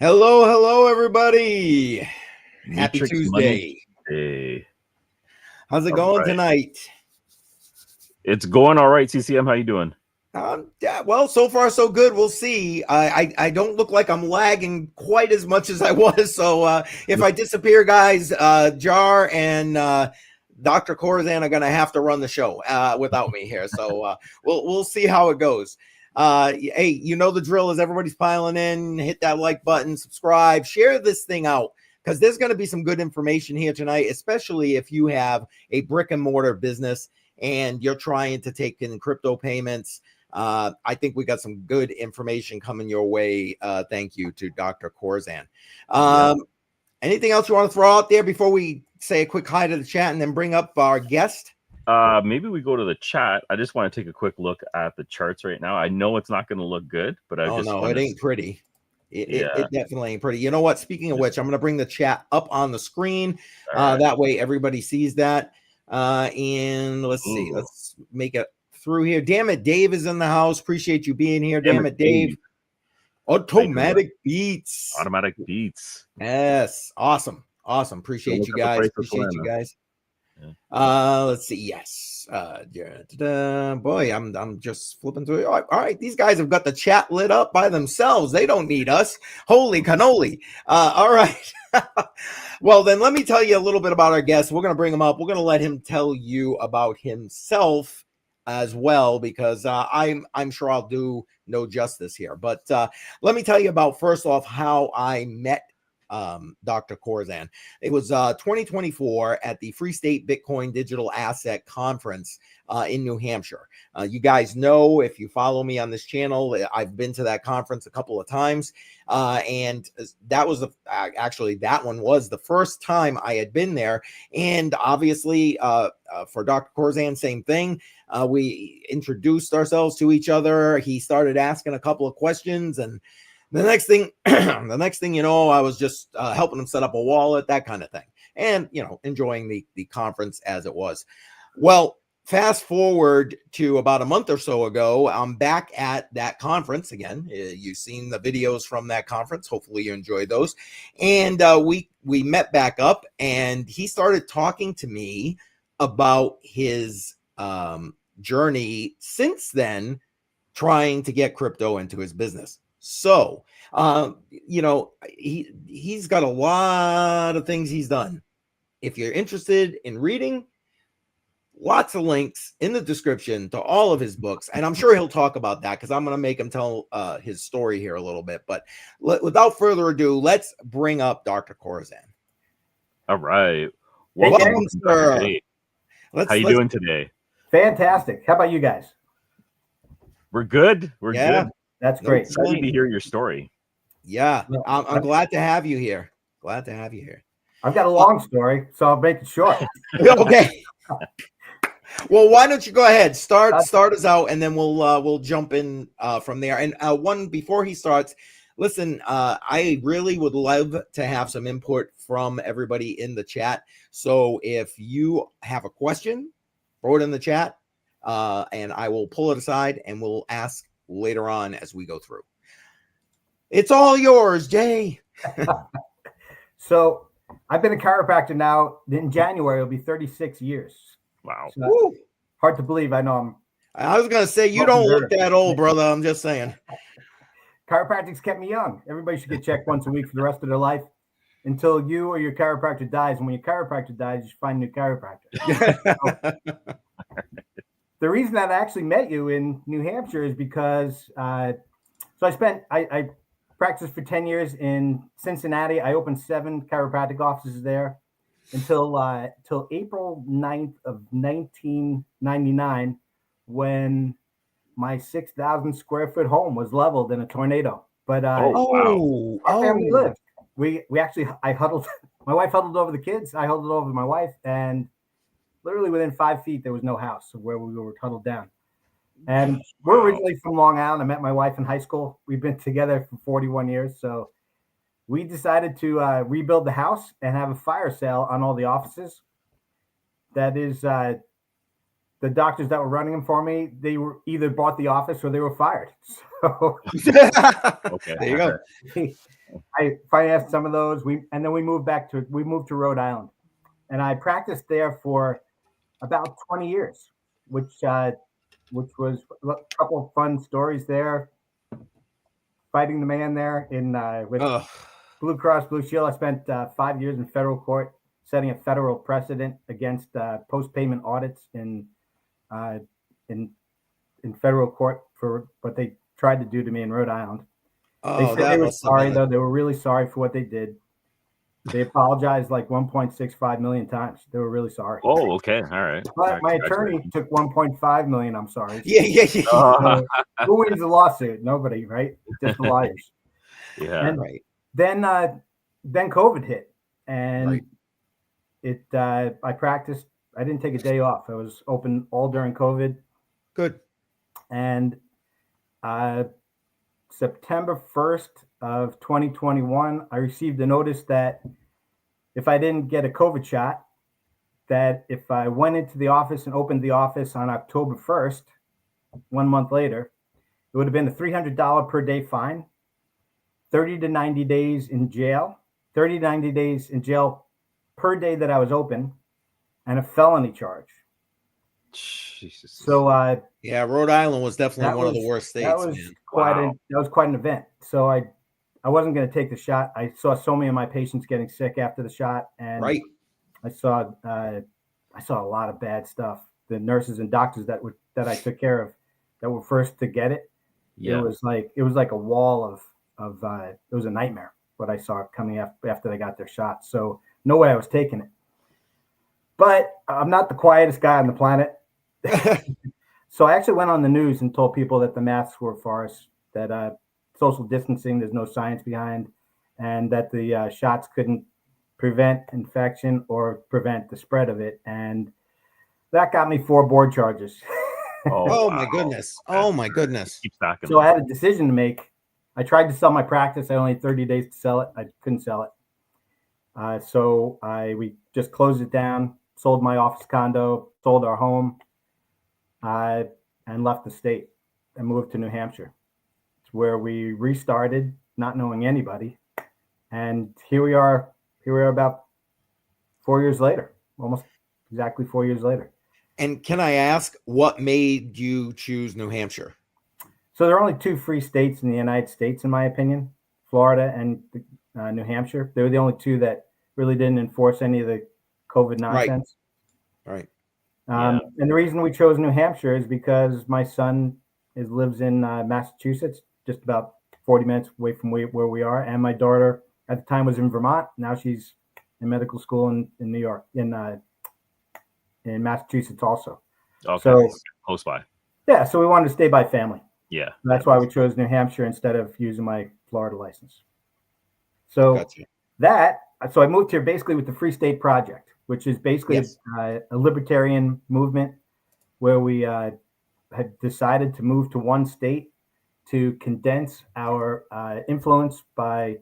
Hello, hello, everybody. Happy Matrix Tuesday. Money. How's it All going right. tonight? It's going all right, CCM. How you doing? Yeah, well, so far so good. We'll see. I don't look like I'm lagging quite as much as I was. So if I disappear, guys, Jar and Dr. Korsen are gonna have to run the show without me here. So we'll see how it goes. Hey, you know the drill. As everybody's piling in, hit that like button, subscribe, share this thing out, because there's going to be some good information here tonight, especially if you have a brick and mortar business and you're trying to take in crypto payments. I think we got some good information coming your way. Thank you to Dr. Korsen. Anything else you want to throw out there before we say a quick hi to the chat and then bring up our guest? Maybe we go to the chat. I just want to take a quick look at the charts right now. I know it's not going to look good, but it ain't pretty. It definitely ain't pretty. You know what? Speaking of which, I'm going to bring the chat up on the screen. That way everybody sees that. And let's see. Let's make it through here. Damn it, Dave is in the house. Appreciate you being here. Damn it, Dave. Automatic beats. Yes. Awesome. Appreciate you guys. Let's see. Yes. Boy, I'm just flipping through it. All right. These guys have got the chat lit up by themselves. They don't need us. Holy cannoli. All right. Well, then let me tell you a little bit about our guest. We're going to bring him up. We're going to let him tell you about himself as well, because I'm sure I'll do no justice here. But let me tell you about, first off, how I met Dr. Korsen. It was 2024 at the Free State Bitcoin Digital Asset Conference in New Hampshire. You guys know, if you follow me on this channel, I've been to that conference a couple of times, and that was actually that one was the first time I had been there. And obviously, for Dr. Korsen, same thing. We introduced ourselves to each other. He started asking a couple of questions, and the next thing you know, I was just helping him set up a wallet, that kind of thing, and enjoying the conference as it was. Well, fast forward to about a month or so ago, I'm back at that conference again. You've seen the videos from that conference. Hopefully you enjoyed those. And we met back up, and he started talking to me about his journey since then, trying to get crypto into his business. So, he's got a lot of things he's done. If you're interested in reading, lots of links in the description to all of his books. And I'm sure he'll talk about that, because I'm going to make him tell his story here a little bit. But without further ado, let's bring up Dr. Korsen. All right. Welcome, sir. How you doing today? Fantastic. How about you guys? We're good. We're good. That's great. Excited to hear your story. Yeah, I'm glad to have you here. Glad to have you here. I've got a long story, so I'll make it short. Okay. Well, why don't you go ahead? Start us out, and then we'll jump in from there. And one before he starts, listen, I really would love to have some input from everybody in the chat. So if you have a question, throw it in the chat, and I will pull it aside and we'll ask later on as we go through. It's all yours, Jay. So I've been a chiropractor now. In January, it'll be 36 years. Wow. So hard to believe. I know I was going to say, you don't look that old, brother. I'm just saying. Chiropractics kept me young. Everybody should get checked once a week for the rest of their life until you or your chiropractor dies. And when your chiropractor dies, you should find a new chiropractor. The reason that I actually met you in New Hampshire is because I practiced for 10 years in Cincinnati. I opened 7 chiropractic offices there until April 9th of 1999, when my 6,000 square foot home was leveled in a tornado. But our family lived. I huddled. My wife huddled over the kids. I huddled over my wife, and literally within 5 feet, there was no house where we were huddled down. And we're originally from Long Island. I met my wife in high school. We've been together for 41 years. So we decided to rebuild the house and have a fire sale on all the offices. That is the doctors that were running them for me, they were either bought the office or they were fired. So Okay. There you go. I financed some of those. And then we moved to Rhode Island, and I practiced there for about 20 years, which was a couple of fun stories there. Fighting the man there with Ugh. Blue Cross Blue Shield. I spent 5 years in federal court, setting a federal precedent against post-payment audits in federal court for what they tried to do to me in Rhode Island. They Oh, said that they were must have sorry, been though. They were really sorry for what they did. They apologized like 1.65 million times. They were really sorry. Oh, okay. All right. But my attorney took 1.5 million. I'm sorry. Yeah. So who wins the lawsuit? Nobody, right? Just the lawyers. Yeah. And Right. then COVID hit, and Right. I practiced. I didn't take a day off. I was open all during COVID. Good. And September 1st of 2021, I received a notice that if I didn't get a COVID shot, that if I went into the office and opened the office on October 1st, 1 month later, it would have been a $300 per day fine, 30 to 90 days in jail, 30 to 90 days in jail per day that I was open, and a felony charge. Jesus. So Yeah, Rhode Island was definitely one of the worst states. That was Man. quite an event. So I wasn't going to take the shot. I saw so many of my patients getting sick after the shot, and Right. I saw a lot of bad stuff. The nurses and doctors that I took care of that were first to get it. Yeah. It was like a wall of it was a nightmare what I saw coming after they got their shots. So no way I was taking it. But I'm not the quietest guy on the planet. So I actually went on the news and told people that the masks were a farce, that social distancing, there's no science behind, and that the shots couldn't prevent infection or prevent the spread of it. And that got me 4 board charges. Oh my goodness. Oh my goodness. Keep stacking. So I had a decision to make. I tried to sell my practice. I only had 30 days to sell it. I couldn't sell it. So we just closed it down, sold my office condo, sold our home, and left the state and moved to New Hampshire. It's where we restarted, not knowing anybody. And here we are about 4 years later, almost exactly 4 years later. And can I ask what made you choose New Hampshire? So there are only 2 free states in the United States, in my opinion, Florida and New Hampshire. They were the only 2 that really didn't enforce any of the COVID nonsense. Right. And the reason we chose New Hampshire is because my son lives in Massachusetts, just about 40 minutes away from where we are. And my daughter at the time was in Vermont. Now she's in medical school in New York, in Massachusetts also. Okay. So close by. Yeah, so we wanted to stay by family. Yeah. That's why we chose New Hampshire instead of using my Florida license. So Gotcha. So I moved here basically with the Free State Project, which is basically a libertarian movement where we had decided to move to one state to condense our influence by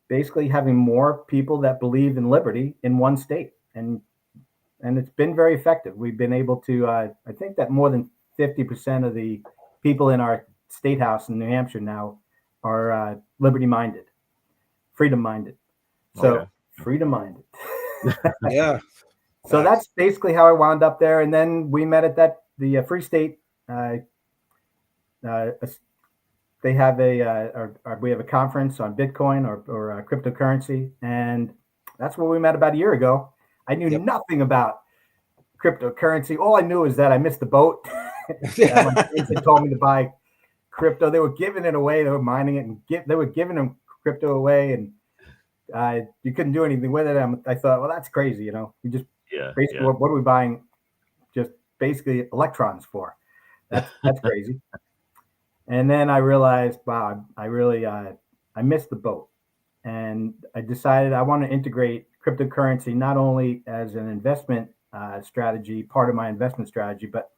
basically having more people that believe in liberty in one state. And it's been very effective. We've been able to, I think that more than 50% of the people in our state house in New Hampshire now are liberty-minded, freedom-minded. So freedom-minded. Yeah. So that's basically how I wound up there. And then we met at the Free State. They have we have a conference on Bitcoin or cryptocurrency, and that's where we met about a year ago. I knew nothing about cryptocurrency. All I knew is that I missed the boat. My friends had told me to buy crypto. They were giving it away. They were mining it, and they were giving them crypto away, and you couldn't do anything with it. I thought, well, that's crazy. You just basically what are we buying? Just basically electrons for? That's crazy. And then I realized, wow, I really I missed the boat, and I decided I want to integrate cryptocurrency not only as an investment strategy, part of my investment strategy, but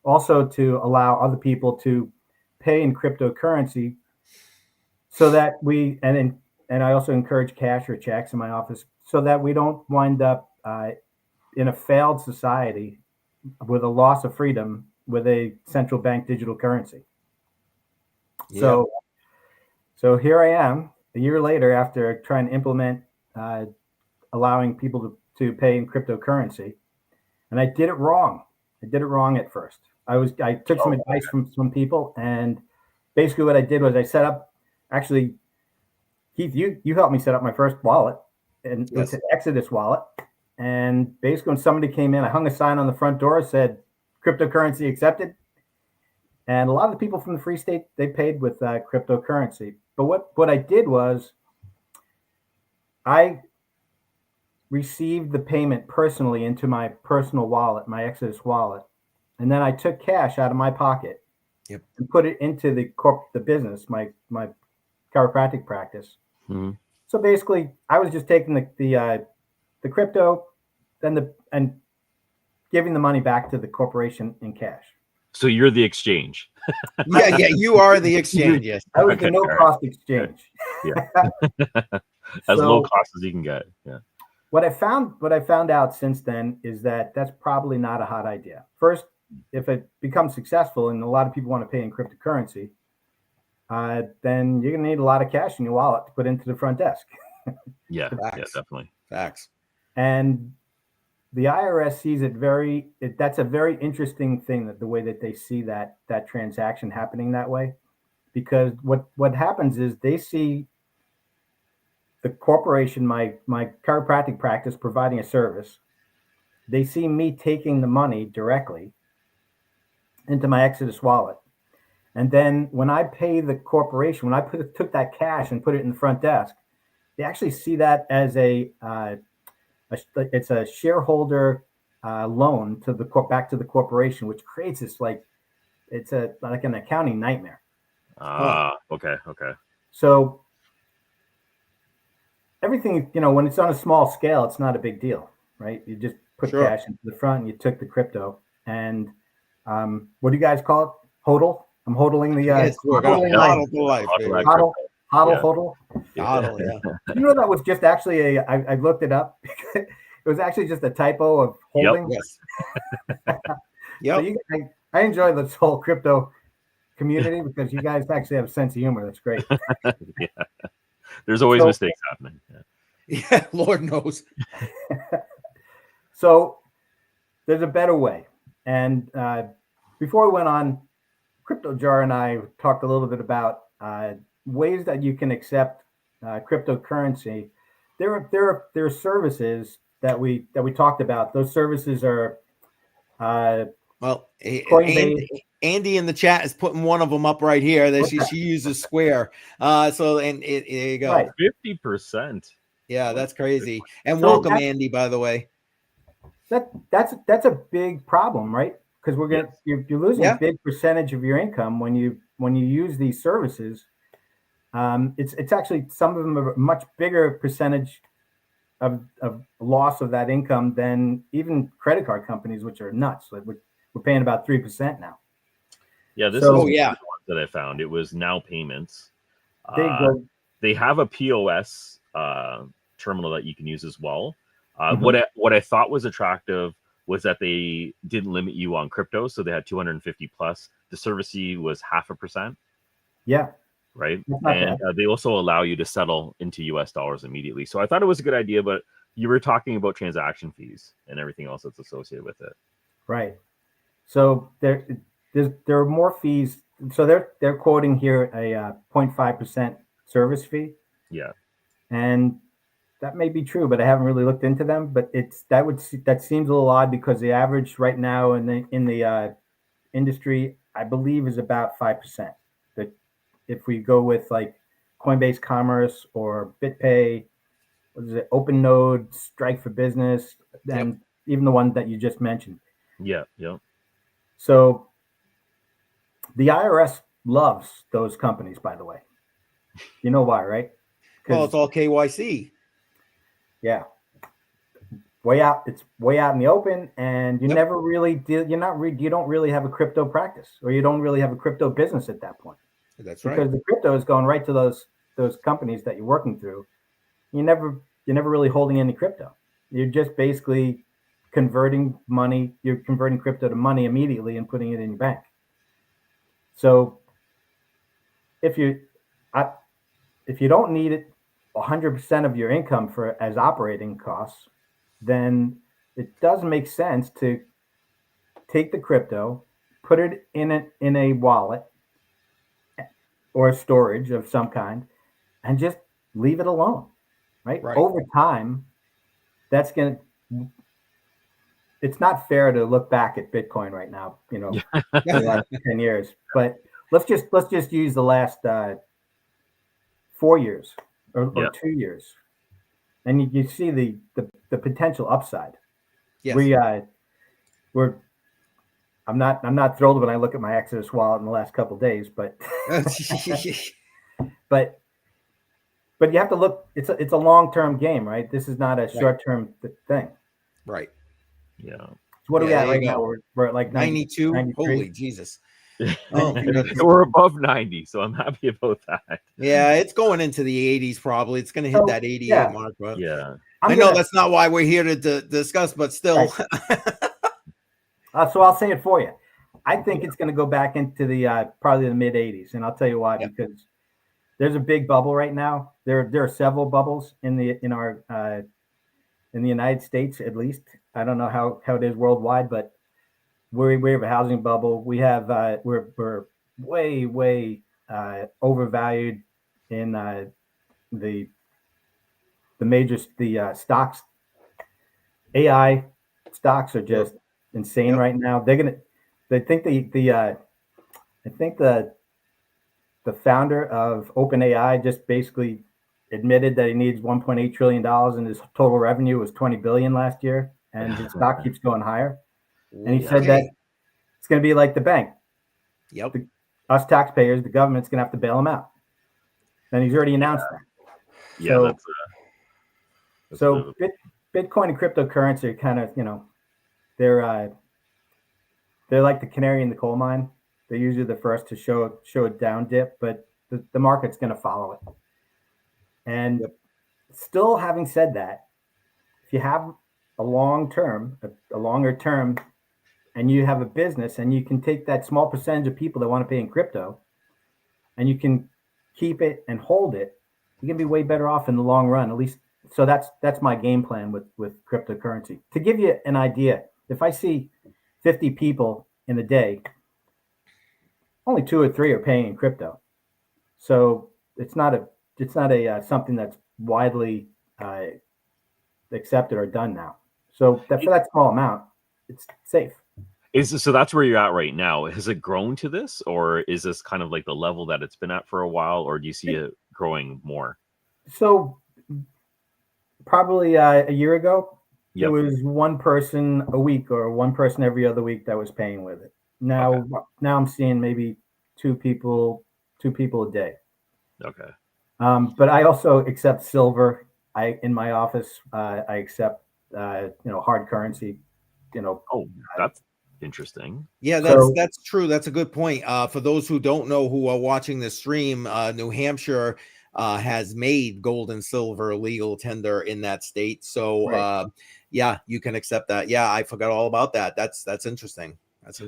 also to allow other people to pay in cryptocurrency, so that and I also encourage cash or checks in my office, so that we don't wind up in a failed society with a loss of freedom with a central bank digital currency. Yeah. So here I am a year later after trying to implement allowing people to pay in cryptocurrency, and I did it wrong. I did it wrong at first. I took some advice from some people, and basically what I did was I set up. Actually, Keith, you helped me set up my first wallet, and it's an Exodus wallet. And basically, when somebody came in, I hung a sign on the front door that said "Cryptocurrency accepted." And a lot of the people from the Free State, they paid with cryptocurrency. But what I did was I received the payment personally into my personal wallet, my Exodus wallet, and then I took cash out of my pocket and put it into the business, my chiropractic practice. Mm-hmm. So basically, I was just taking the crypto, and giving the money back to the corporation in cash. So you're the exchange. Yeah, you are the exchange. Yes, I was the no-cost exchange. Yeah, as low cost as you can get. Yeah. What I found out since then is that that's probably not a hot idea. First, if it becomes successful and a lot of people want to pay in cryptocurrency, then you're going to need a lot of cash in your wallet to put into the front desk. Yeah, definitely. Facts. And the IRS sees that's a very interesting thing, that the way that they see that transaction happening that way, because what happens is they see the corporation, my chiropractic practice, providing a service. They see me taking the money directly into my Exodus wallet. And then when I pay the corporation, when I took that cash and put it in the front desk, they actually see that as it's a shareholder loan to back to the corporation, which creates this like an accounting nightmare. Okay. So everything, when it's on a small scale, it's not a big deal, right? You just put cash into the front and you took the crypto. And what do you guys call it? HODL? I'm hodling the hodl for life. HODL. HODL, yeah. You know, that was just actually I looked it up. It was actually just a typo of holding. Yep. So I enjoy this whole crypto community because you guys actually have a sense of humor. That's great. Yeah. There's always mistakes happening. Yeah, Lord knows. So there's a better way. And before we went on, CryptoJar and I talked a little bit about ways that you can accept cryptocurrency. There are services that we talked about. Those services are Andy in the chat is putting one of them up right here. That she uses Square. There you go. Right. 50%. Yeah, that's crazy. And welcome, Andy, by the way. That's a big problem, right? Because you're losing a big percentage of your income when you use these services. It's actually, some of them are a much bigger percentage of loss of that income than even credit card companies, which are nuts. Like we're paying about 3% now. Yeah, this is one of the ones that I found. It was Now Payments. They have a POS terminal that you can use as well. What I thought was attractive was that they didn't limit you on crypto, so they had 250 plus. The service fee was 0.5%. Yeah. Right. And they also allow you to settle into US dollars immediately. So I thought it was a good idea, but you were talking about transaction fees and everything else that's associated with it. Right. So there are more fees. So they're quoting here a 0.5% service fee. Yeah. And that may be true, but I haven't really looked into them. But that seems a little odd because the average right now in the industry, I believe, is about 5%. That if we go with like Coinbase Commerce or BitPay, Open Node, Strike for Business, and even the one that you just mentioned. Yeah. So the IRS loves those companies, by the way. You know why, right? Well, it's all KYC. Yeah. It's way out in the open, and you never really deal. You don't really have a crypto practice, or you don't really have a crypto business at that point. That's right. Because the crypto is going right to those companies that you're working through. You're never really holding any crypto. You're just basically converting money. You're converting crypto to money immediately and putting it in your bank. So if you don't need it 100% of your income as operating costs, then it does make sense to take the crypto, put it in a wallet or storage of some kind, and just leave it alone. Right? Over time, it's not fair to look back at Bitcoin right now, the last 10 years, but let's just use the last 4 years or 2 years, and you see the potential upside. Yes. I'm not thrilled when I look at my Exodus wallet in the last couple of days, but but you have to look. It's a long-term game, right? This is not a short-term thing. Right. Yeah. So what are we at right now? We're at like 92. 93? Holy Jesus. Oh, we're above 90, so I'm happy about that. Yeah, it's going into the 80s probably. It's going to hit that 88 mark. But yeah. I know that's not why we're here to discuss, but still. Right. So I'll say it for you. I think it's going to go back into the probably the mid 80s, and I'll tell you why. Because there's a big bubble right now. There are several bubbles in the United States, at least. I don't know how it is worldwide, but we have a housing bubble. We have we're way overvalued in the major stocks. AI stocks are just insane right now. I think the founder of OpenAI just basically admitted that he needs $1.8 trillion and his total revenue was 20 billion last year, and his stock keeps going higher. And he said that it's going to be like the bank. Yep. Us taxpayers, the government's going to have to bail him out. And he's already announced that. Yeah. So Bitcoin and cryptocurrency are kind of, they're like the canary in the coal mine. They're usually the first to show a down dip, but the market's going to follow it. And still, having said that, if you have a longer term, and you have a business, and you can take that small percentage of people that want to pay in crypto, and you can keep it and hold it, you're going to be way better off in the long run. At least, so that's my game plan with cryptocurrency. To give you an idea, if I see 50 people in a day, only 2 or 3 are paying in crypto. So it's not a something that's widely accepted or done now. So for that small amount, it's safe. So that's where you're at right now. Has it grown to this, or is this kind of like the level that it's been at for a while, or do you see it growing more? So probably a year ago, there was one person a week or one person every other week that was paying with it. Now I'm seeing maybe two people a day. Okay. But I also accept silver. In my office, I accept hard currency. That's interesting. Yeah, that's true. That's a good point. For those who don't know, who are watching the stream, New Hampshire has made gold and silver legal tender in that state. So you can accept that. Yeah, I forgot all about that. That's interesting.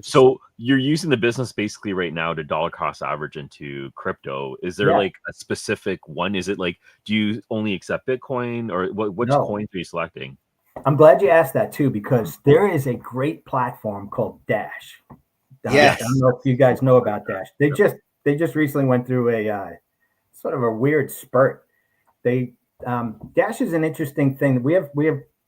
So you're using the business basically right now to dollar cost average into crypto. Is there like a specific one? Is it like, do you only accept Bitcoin, or which coins are you selecting? I'm glad you asked that too, because there is a great platform called Dash. Yes. I don't know if you guys know about Dash. They just recently went through a sort of a weird spurt. Dash is an interesting thing. We have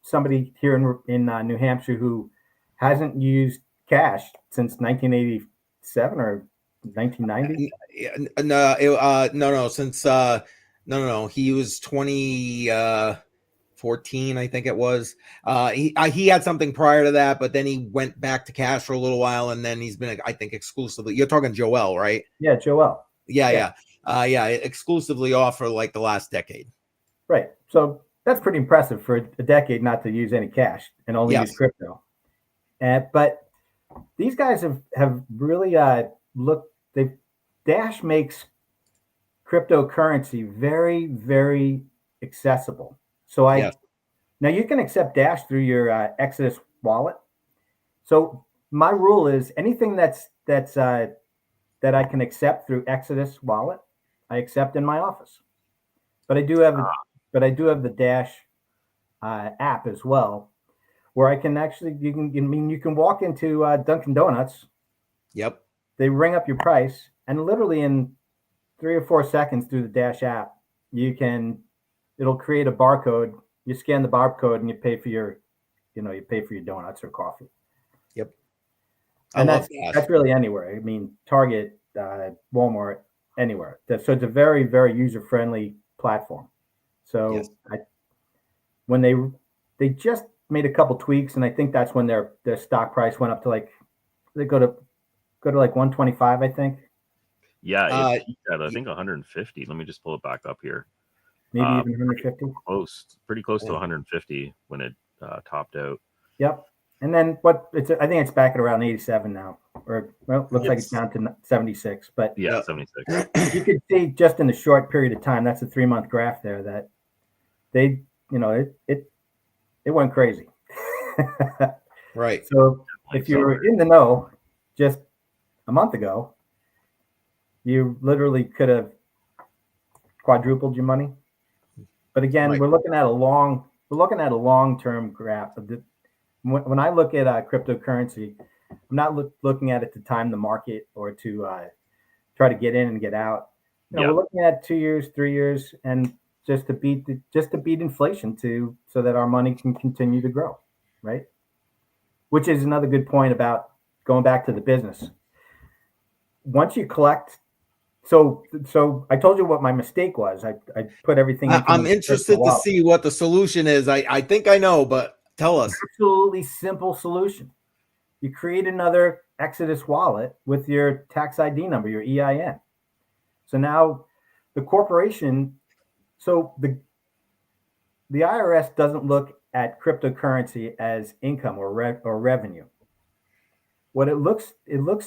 somebody here in New Hampshire who hasn't used cash since 1987 or 1990. No. Since he was 2014, I think it was. He had something prior to that, but then he went back to cash for a little while, and then he's been, I think, exclusively. You're talking Joel, right? Yeah, Joel. Yeah. Exclusively off for like the last decade. Right. So that's pretty impressive for a decade not to use any cash and only use crypto. But these guys have really Dash makes cryptocurrency very, very accessible. So now you can accept Dash through your Exodus wallet. So my rule is anything that I can accept through Exodus wallet, I accept in my office. But I do have the Dash app as well, where I can actually you can walk into Dunkin' Donuts. Yep. They ring up your price, and literally in 3 or 4 seconds through the Dash app, it'll create a barcode. You scan the barcode and you pay for your donuts or coffee. Yep. And that's really anywhere. I mean, Target, Walmart, anywhere. So it's a very, very user-friendly platform. So yes. When they just made a couple tweaks, and I think that's when their stock price went up to they go to 125, I think. Yeah, it peaked at I think 150. Let me just pull it back up here. Maybe even 150. Pretty close to 150 when it topped out. Yep. And then I think it's back at around 87 now, or looks like it's down to 76. But yeah, 76. You could see just in a short period of time, that's a 3-month graph there, that they, it went crazy. Right. So if you were in the know just a month ago, you literally could have quadrupled your money. But again, we're looking at a long-term graph of when I look at cryptocurrency, I'm not looking at it to time the market or to try to get in and get out. We're looking at 2 years, 3 years, and just to beat inflation so that our money can continue to grow, right? Which is another good point about going back to the business. Once you collect, so I told you what my mistake was. I put everything. I'm interested to see what the solution is. I think I know, but tell us. Absolutely simple solution. You create another Exodus wallet with your tax ID number, your EIN. So now the corporation, so the IRS doesn't look at cryptocurrency as income or revenue. What it looks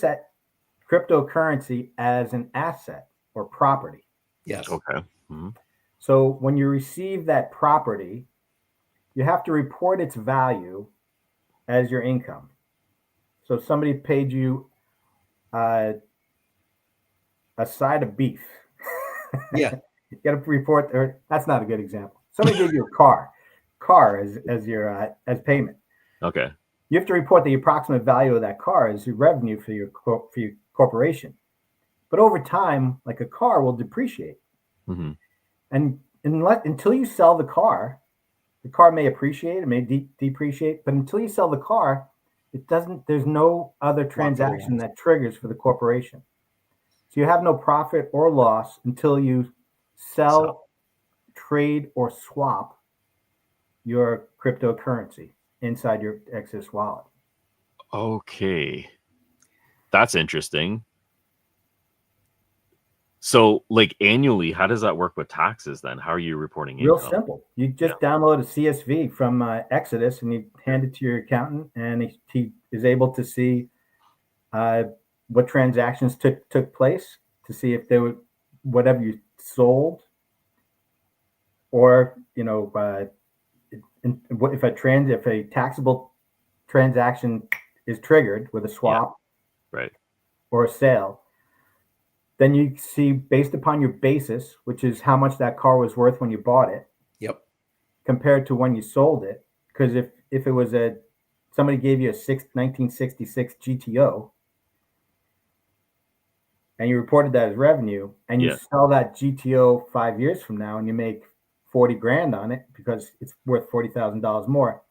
at cryptocurrency as an asset or property. Yes. Okay. Mm-hmm. So when you receive that property, you have to report its value as your income. So if somebody paid you a side of beef, yeah, you got to report. Or that's not a good example. Somebody gave you a car as your as payment. Okay. You have to report the approximate value of that car as your revenue for your corporation. But over time, like a car will depreciate, mm-hmm. and until you sell the car may appreciate, it may depreciate, but until you sell the car, it doesn't. There's no other transaction that triggers for the corporation. So you have no profit or loss until you sell, trade, or swap your cryptocurrency inside your Exodus wallet. Okay. That's interesting. So annually, how does that work with taxes then? How are you reporting income? Real simple. You just download a CSV from Exodus and you hand it to your accountant, and he is able to see what transactions took place, to see if there were whatever you sold, or if a taxable transaction is triggered with a swap, right, or a sale. Then you see, based upon your basis, which is how much that car was worth when you bought it. Yep. Compared to when you sold it. Because if it was somebody gave you a 1966 GTO and you reported that as revenue, and you sell that GTO 5 years from now and you make 40 grand on it because it's worth $40,000 more.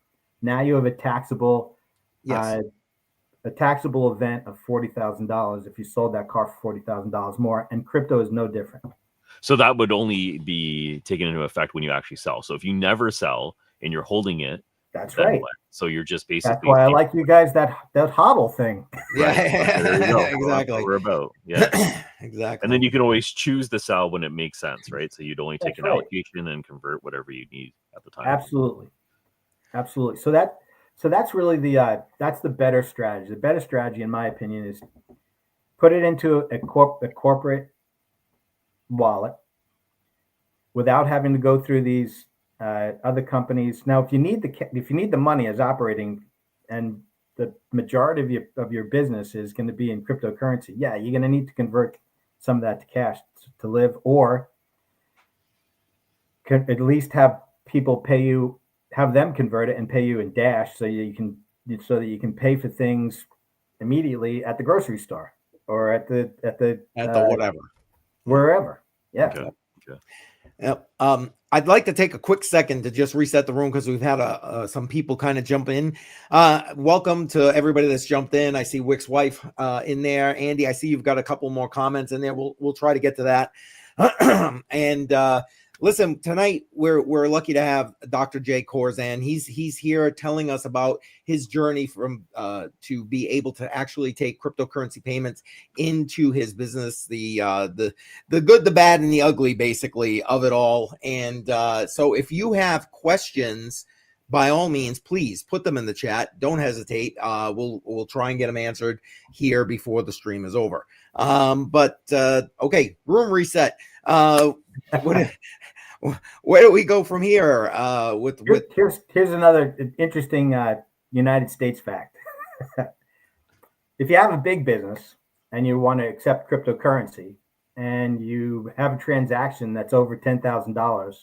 Now you have a taxable event of $40,000 if you sold that car for $40,000 more, and crypto is no different. So that would only be taken into effect when you actually sell. So if you never sell and you're holding it, that's right. What? So you're just basically. That's why I like you guys that hodl thing. Yeah, right. There you go. Exactly. That's what we're about. Yeah, exactly. And then you can always choose to sell when it makes sense, right? So you'd only take That's an allocation and convert whatever you need at the time. Absolutely. So that's really that's the better strategy. The better strategy, in my opinion, is put it into a corporate wallet without having to go through these other companies. Now, if you need the money as operating and the majority of your business is going to be in cryptocurrency, yeah, you're going to need to convert some of that to cash to live, or could at least have people pay you, have them convert it and pay you in Dash, so that you can pay for things immediately at the grocery store or at the whatever, wherever. Yeah. Okay. Yep. I'd like to take a quick second to just reset the room because we've had some people kind of jump in. Welcome to everybody that's jumped in. I see Wick's wife in there. Andy, I see you've got a couple more comments in there. We'll try to get to that. And listen, tonight we're lucky to have Dr. Jay Korsen. He's here telling us about his journey from to be able to actually take cryptocurrency payments into his business, the good, the bad, and the ugly, basically, of it all. And so if you have questions, by all means, please put them in the chat. Don't hesitate. We'll try and get them answered here before the stream is over. Okay, room reset. Where do we go from here? Here's another interesting United States fact. If you have a big business and you want to accept cryptocurrency and you have a transaction that's over $10,000,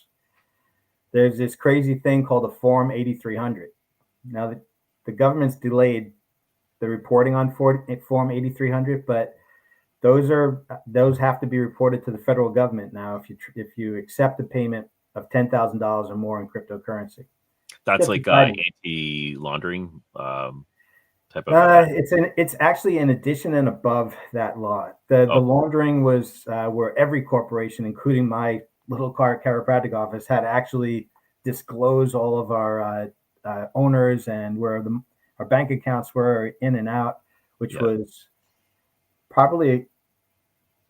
there's this crazy thing called a Form 8300. Now, the government's delayed the reporting on Form 8300, but those have to be reported to the federal government now if you accept a payment of $10,000 or more in cryptocurrency. That's like anti-laundering type of. It's actually in addition and above that law. The laundering was where every corporation, including my little chiropractic office, had to actually disclose all of our owners and where our bank accounts were in and out, which was probably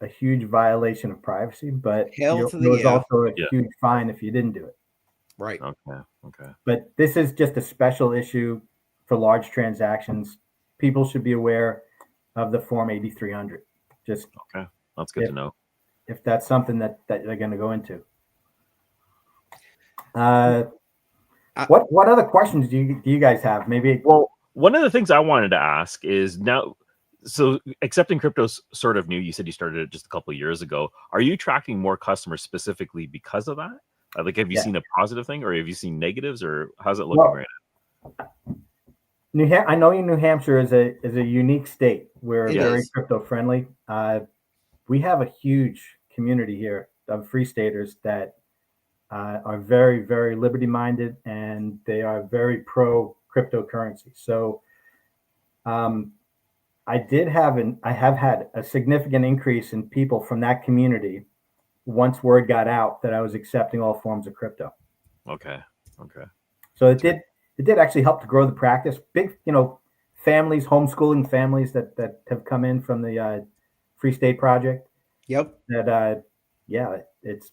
a huge violation of privacy, but it was also a huge fine if you didn't do it. Right. Okay. But this is just a special issue for large transactions. People should be aware of the Form 8300. Just okay. That's good to know. If that's something that they're going to go into. What other questions do you guys have? Maybe. Well, one of the things I wanted to ask is now. So accepting crypto's sort of new. You said you started it just a couple of years ago. Are you attracting more customers specifically because of that? Like, have you seen a positive thing, or have you seen negatives, or how's it looking right now? I know New Hampshire is a unique state. We're very crypto friendly. We have a huge community here of free staters that are very, very liberty minded, and they are very pro cryptocurrency. So, I have had a significant increase in people from that community once word got out that I was accepting all forms of crypto. Okay. So it did actually help to grow the practice. Big, families, homeschooling families that have come in from the Free State Project. Yep. That it's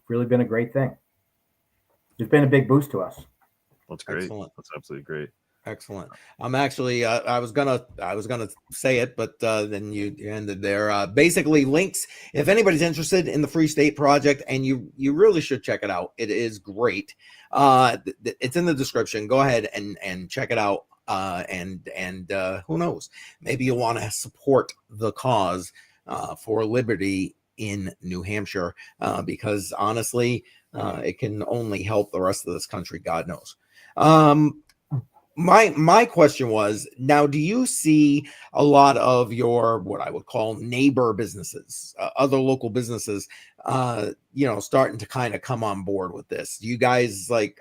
really been a great thing. It's been a big boost to us. That's great. Excellent. That's absolutely great. Excellent. I'm actually, I was gonna say it, but then you ended there. Basically, links. If anybody's interested in the Free State Project, and you really should check it out. It is great. It's in the description. Go ahead and check it out. And who knows? Maybe you'll want to support the cause for liberty in New Hampshire, because honestly, it can only help the rest of this country. God knows. My question was, now, do you see a lot of your, what I would call neighbor businesses, other local businesses, starting to kind of come on board with this? Do you guys I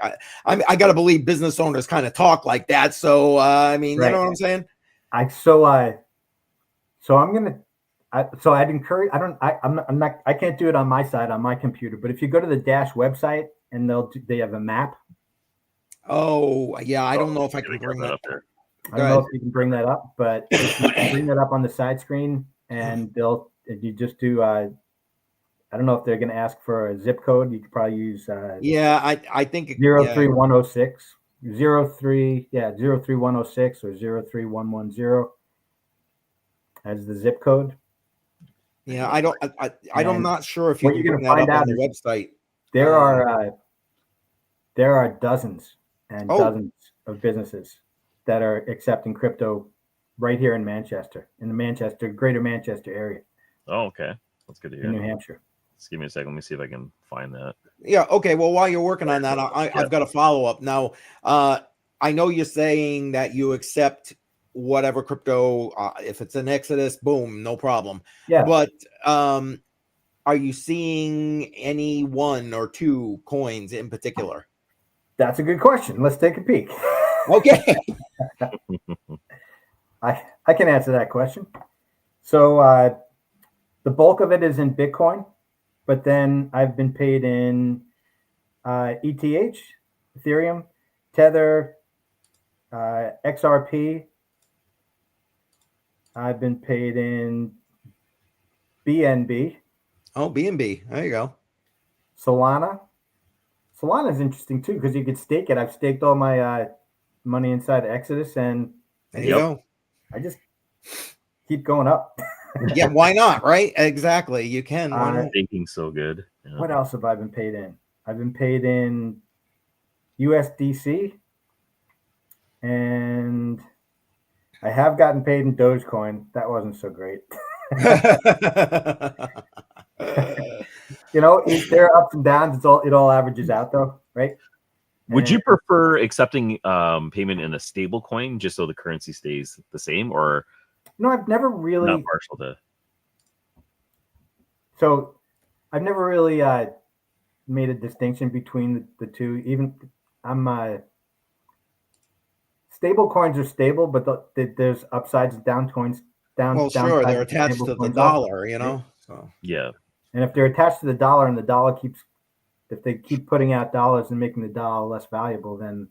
got to believe business owners kind of talk like that. So, I mean, right. You know what I'm saying? I'd encourage, I can't do it on my side, on my computer, but if you go to the Dash website and they have a map. Oh, yeah. I don't know if I can bring that up there. I don't know if you can bring that up, but if you can bring that up on the side screen, and you just do, I don't know if they're going to ask for a zip code. You could probably use, I think 03106, 03106 or 03110 as the zip code. Yeah. I'm not sure if you can bring that up on the website. There are dozens and dozens of businesses that are accepting crypto right here in Manchester, in the greater Manchester area. Oh, okay. That's good to hear. In New Hampshire. Just give me a second. Let me see if I can find that. Yeah. Okay. Well, while you're working on that, I've got a follow up. Now, I know you're saying that you accept whatever crypto, if it's an Exodus, boom, no problem. Yeah. But are you seeing any one or two coins in particular? That's a good question. Let's take a peek. Okay. I can answer that question. So the bulk of it is in Bitcoin, but then I've been paid in ETH, Ethereum, Tether, XRP. I've been paid in BNB. Oh, BNB. There you go. Solana. Solana is interesting too because you could stake it. I've staked all my money inside Exodus, and there you go. I just keep going up. Yeah, why not? Right? Exactly. You can. Why not? Staking so good. Yeah. What else have I been paid in? I've been paid in USDC, and I have gotten paid in Dogecoin. That wasn't so great. There are ups and downs. It all averages out though, right? Would you prefer accepting payment in a stable coin just so the currency stays the same, or no? I've never really not partial to. So, I've never really made a distinction between the two. Even I'm stable coins are stable, but there's upsides and down coins. Well, sure, they're attached to the dollar, also, So yeah. And if they're attached to the dollar, and the dollar if they keep putting out dollars and making the dollar less valuable, then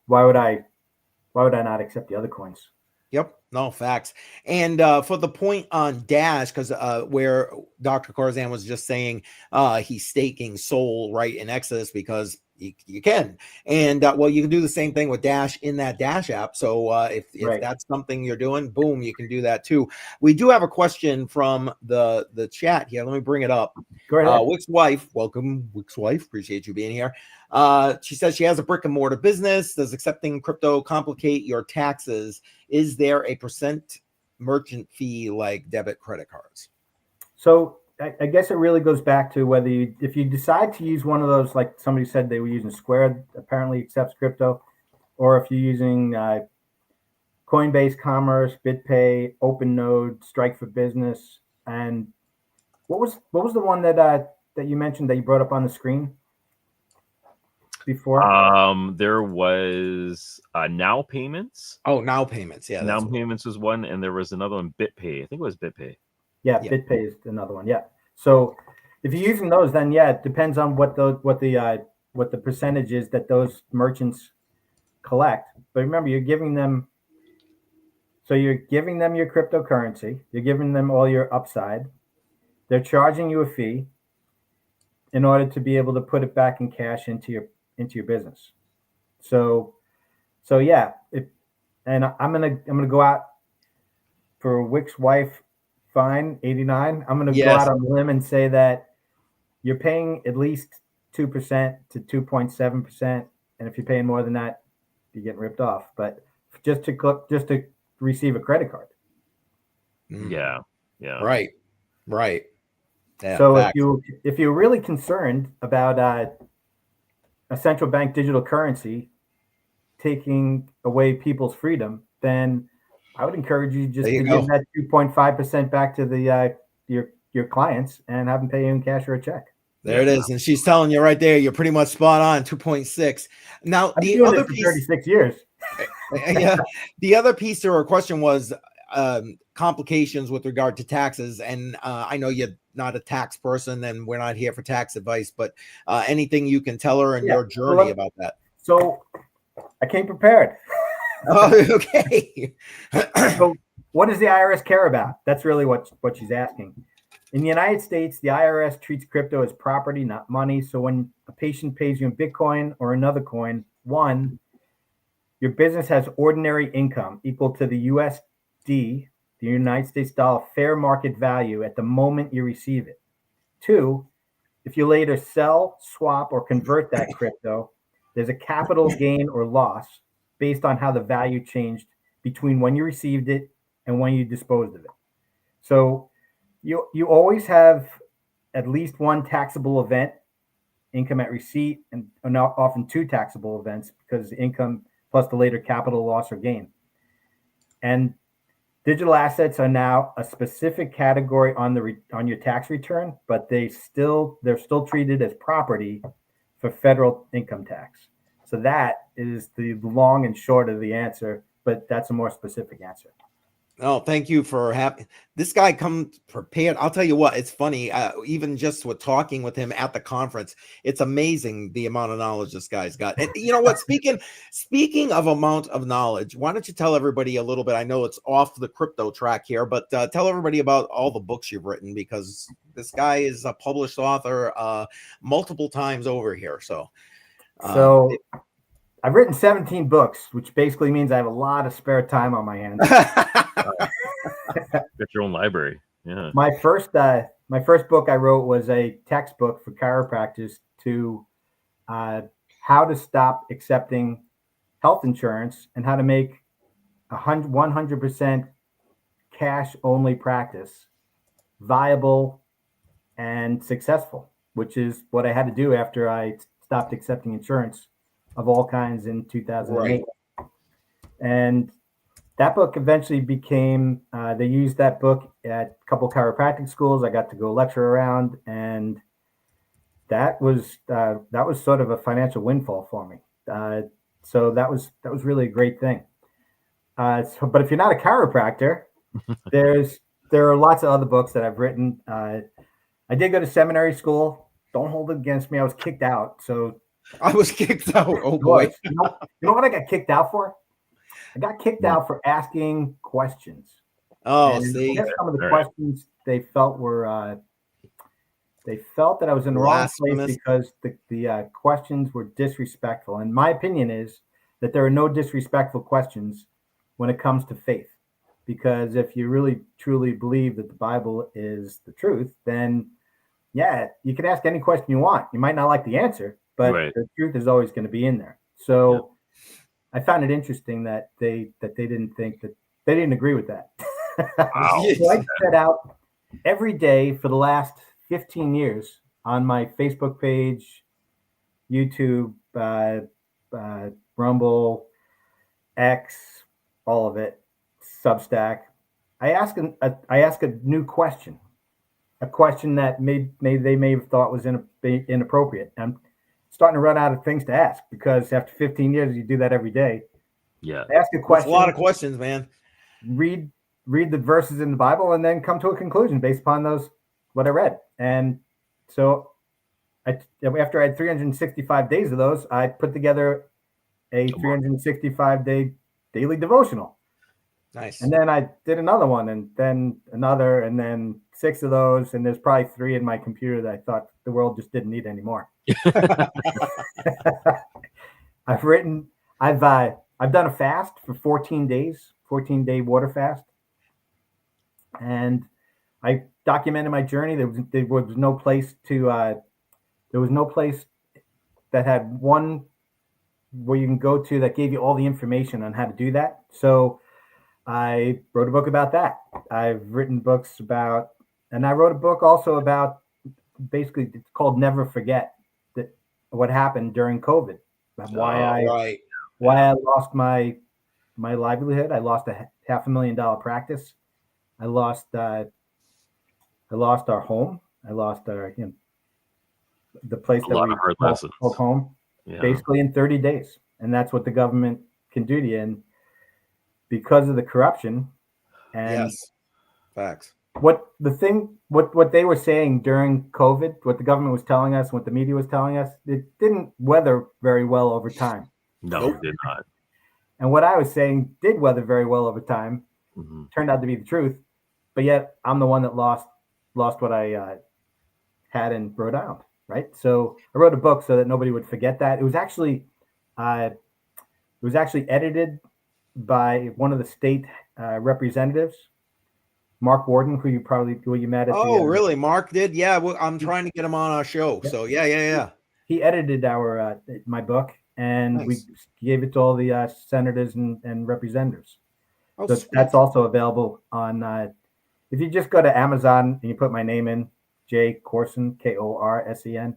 why would I not accept the other coins? Yep. No, facts. And for the point on Dash, because where Dr. Korsen was just saying he's staking Sol right in Exodus because you can. And well, you can do the same thing with Dash in that Dash app. So if that's something you're doing, boom, you can do that too. We do have a question from the chat here. Let me bring it up. Go ahead. Wick's wife, welcome, Wick's wife. Appreciate you being here. She says she has a brick and mortar business. Does accepting crypto complicate your taxes? Is there a % merchant fee like debit credit cards? So I guess it really goes back to whether if you decide to use one of those, like somebody said they were using Square, apparently accepts crypto, or if you're using Coinbase Commerce, BitPay, OpenNode, Strike for Business, and what was the one that you mentioned that you brought up on the screen before? There was Now Payments. Oh, Now Payments. Yeah, Now Payments was one, and there was another one, BitPay. I think it was BitPay. Yeah, BitPay is another one. Yeah. So if you're using those, then yeah, it depends on what the percentage is that those merchants collect. But remember, you're giving them your cryptocurrency, you're giving them all your upside. They're charging you a fee in order to be able to put it back in cash into your business. So yeah, and I'm gonna go out for Wick's wife. Fine, 89. I'm going to go out on a limb and say that you're paying at least 2% to 2.7%, and if you're paying more than that, you're getting ripped off. But just to receive a credit card. Yeah. Right. Yeah, so if you're really concerned about a central bank digital currency taking away people's freedom, then I would encourage you just to give that 2.5% back to your clients and have them pay you in cash or a check. There it is. And she's telling you right there, you're pretty much spot on, 2.6. Now, the other piece, 36 years. Yeah. The other piece to her question was complications with regard to taxes. And I know you're not a tax person and we're not here for tax advice, but anything you can tell her in your journey about that. So I came prepared. Oh, okay. So what does the IRS care about? That's really what she's asking. In the United States, the IRS treats crypto as property, not money. So when a patient pays you in Bitcoin or another coin, one, your business has ordinary income equal to the USD, the United States dollar fair market value at the moment you receive it. Two, if you later sell, swap, or convert that crypto, there's a capital gain or loss based on how the value changed between when you received it and when you disposed of it. So you always have at least one taxable event, income at receipt, and often two taxable events because income plus the later capital loss or gain. And digital assets are now a specific category on your tax return, but they're still treated as property for federal income tax. So that is the long and short of the answer, but that's a more specific answer. Oh, thank you for having this guy come prepared. I'll tell you what, it's funny. Even just with talking with him at the conference, it's amazing the amount of knowledge this guy's got. And you know what? Speaking of amount of knowledge, why don't you tell everybody a little bit? I know it's off the crypto track here, but tell everybody about all the books you've written, because this guy is a published author multiple times over here. So I've written 17 books, which basically means I have a lot of spare time on my hands. Got your own library. Yeah. My first book I wrote was a textbook for chiropractors to how to stop accepting health insurance and how to make 100% cash only practice viable and successful, which is what I had to do after I stopped accepting insurance of all kinds in 2008. Right. And that book eventually became, they used that book at a couple chiropractic schools. I got to go lecture around, and that was sort of a financial windfall for me. So that was really a great thing. But if you're not a chiropractor, there are lots of other books that I've written. I did go to seminary school. Don't hold it against me. I was kicked out. So I was kicked out. Oh boy. You know what I got kicked out for? I got kicked out for asking questions. Oh, and see, some of the questions they felt that I was in the wrong place because the questions were disrespectful. And my opinion is that there are no disrespectful questions when it comes to faith, because if you really truly believe that the Bible is the truth, then yeah, you can ask any question you want. You might not like the answer, but the truth is always going to be in there. So I found it interesting that they didn't think that they didn't agree with that. Wow. So I set out every day for the last 15 years on my Facebook page, YouTube, Rumble, X, all of it, Substack. I ask a new question, a question that they may have thought was inappropriate. I'm starting to run out of things to ask because after 15 years, you do that every day. Yeah, I ask a question. That's a lot of questions, man. Read the verses in the Bible and then come to a conclusion based upon what I read. And so after I had 365 days of those, I put together a 365-day daily devotional. Nice. And then I did another one, and then another, and then 6 of those. And there's probably 3 in my computer that I thought the world just didn't need anymore. I've done a fast for 14 days, 14-day water fast. And I documented my journey. There was no place that had one where you can go to that gave you all the information on how to do that. So I wrote a book about that. I've written books about, and I wrote a book also about, basically it's called Never Forget, that what happened during COVID. Why I lost my livelihood. I lost a $500,000 practice. I lost our home. I lost our the place that we called home, basically in 30 days. And that's what the government can do to you. And because of the corruption and facts. What they were saying during COVID, what the government was telling us, what the media was telling us, it didn't weather very well over time. No, it did not. And what I was saying did weather very well over time. Mm-hmm. Turned out to be the truth. But yet I'm the one that lost what I had in Rhode Island, right? So I wrote a book so that nobody would forget that. It was actually edited by one of the state representatives, Mark Warden, who you met at. Oh, really? Mark did? Yeah. Well, I'm trying to get him on our show. So yeah. He edited my book, and we gave it to all the senators and representatives. Oh, so that's also available on. If you just go to Amazon and you put my name in, J Korsen, Korsen,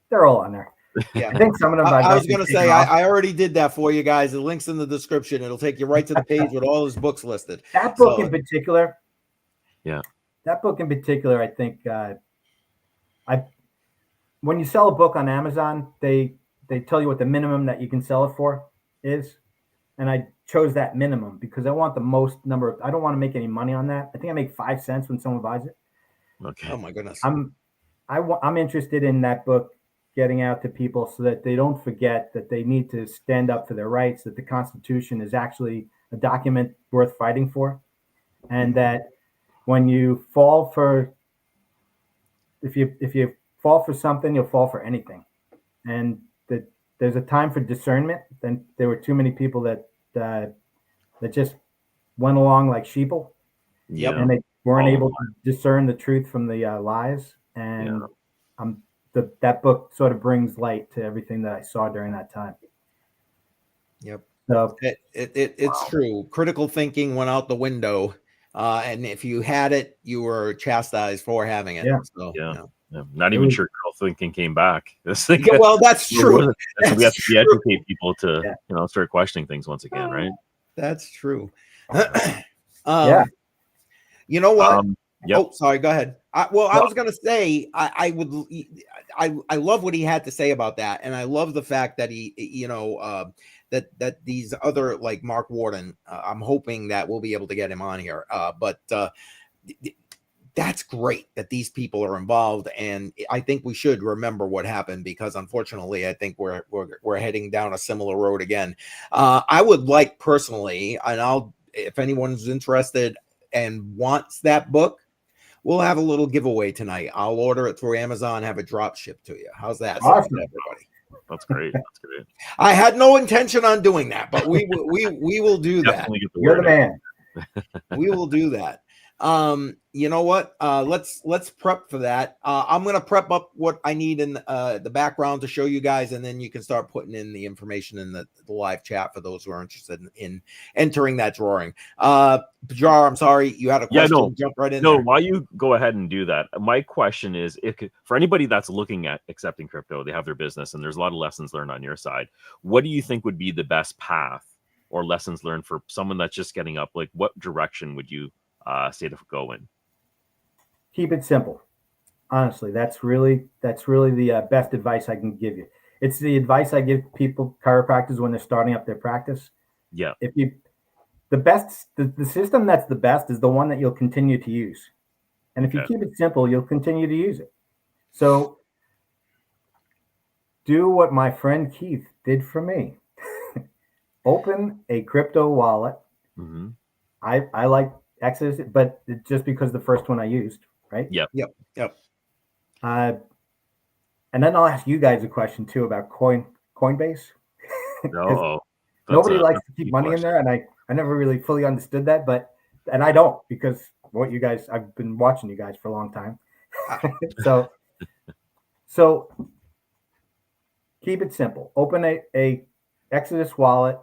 they're all on there. Yeah, I think some of them. I was going to say I already did that for you guys. The link's in the description. It'll take you right to the page with all his books listed. That book in particular. Yeah. That book in particular, I think. When you sell a book on Amazon, they tell you what the minimum that you can sell it for is, and I chose that minimum because I want the most number of. I don't want to make any money on that. I think I make 5 cents when someone buys it. Okay. Oh my goodness. I'm interested in that book getting out to people so that they don't forget that they need to stand up for their rights, that the Constitution is actually a document worth fighting for, and that when you fall for, if you fall for something, you'll fall for anything, and that there's a time for discernment. Then there were too many people that just went along like sheeple, and they weren't able to discern the truth from the lies. And that book sort of brings light to everything that I saw during that time. Yep. So it's true. Critical thinking went out the window, and if you had it, you were chastised for having it. Yeah. So, Yeah. Not even sure critical thinking came back. Well, that's true. We have to educate people to start questioning things once again, right? That's true. Yeah. You know what? Yep. Oh, sorry. Go ahead. I was going to say, I love what he had to say about that. And I love the fact that he, that these other, like Mark Warden, I'm hoping that we'll be able to get him on here. But that's great that these people are involved. And I think we should remember what happened, because unfortunately, I think we're heading down a similar road again. I would like personally, and if anyone's interested and wants that book, we'll have a little giveaway tonight. I'll order it through Amazon, have it drop shipped to you. How's that? Awesome. Everybody. That's great. That's great. I had no intention on doing that, but we will do that. You're the man. We will do that. You know what? Let's prep for that. I'm gonna prep up what I need in the background to show you guys, and then you can start putting in the information in the live chat for those who are interested in entering that drawing. Jar, I'm sorry, you had a question. No, jump right in. No, while you go ahead and do that, my question is, if for anybody that's looking at accepting crypto, they have their business, and there's a lot of lessons learned on your side. What do you think would be the best path or lessons learned for someone that's just getting up? Like, what direction would you say to go in? Keep it simple. Honestly, that's really the best advice I can give you. It's the advice I give people, chiropractors, when they're starting up their practice. Yeah. The system that's the best is the one that you'll continue to use. And if you keep it simple, you'll continue to use it. So do what my friend Keith did for me. Open a crypto wallet. Mm-hmm. I like Exodus, but just because the first one I used, right? Yep. And then I'll ask you guys a question too about Coinbase. Nobody likes to keep money in there, and I never really fully understood that, and I don't, because I've been watching you guys for a long time. So keep it simple. Open a Exodus wallet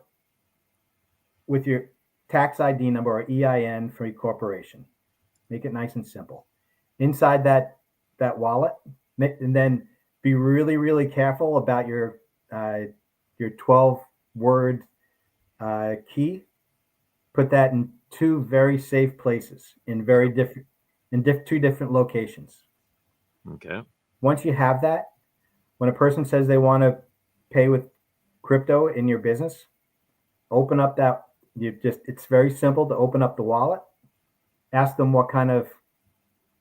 with your tax ID number or EIN for your corporation. Make it nice and simple. Inside that wallet, and then be really, really careful about your 12-word key. Put that in two very safe places in two different locations. Okay. Once you have that, when a person says they want to pay with crypto in your business, open up that. It's very simple to open up the wallet. Ask them what kind of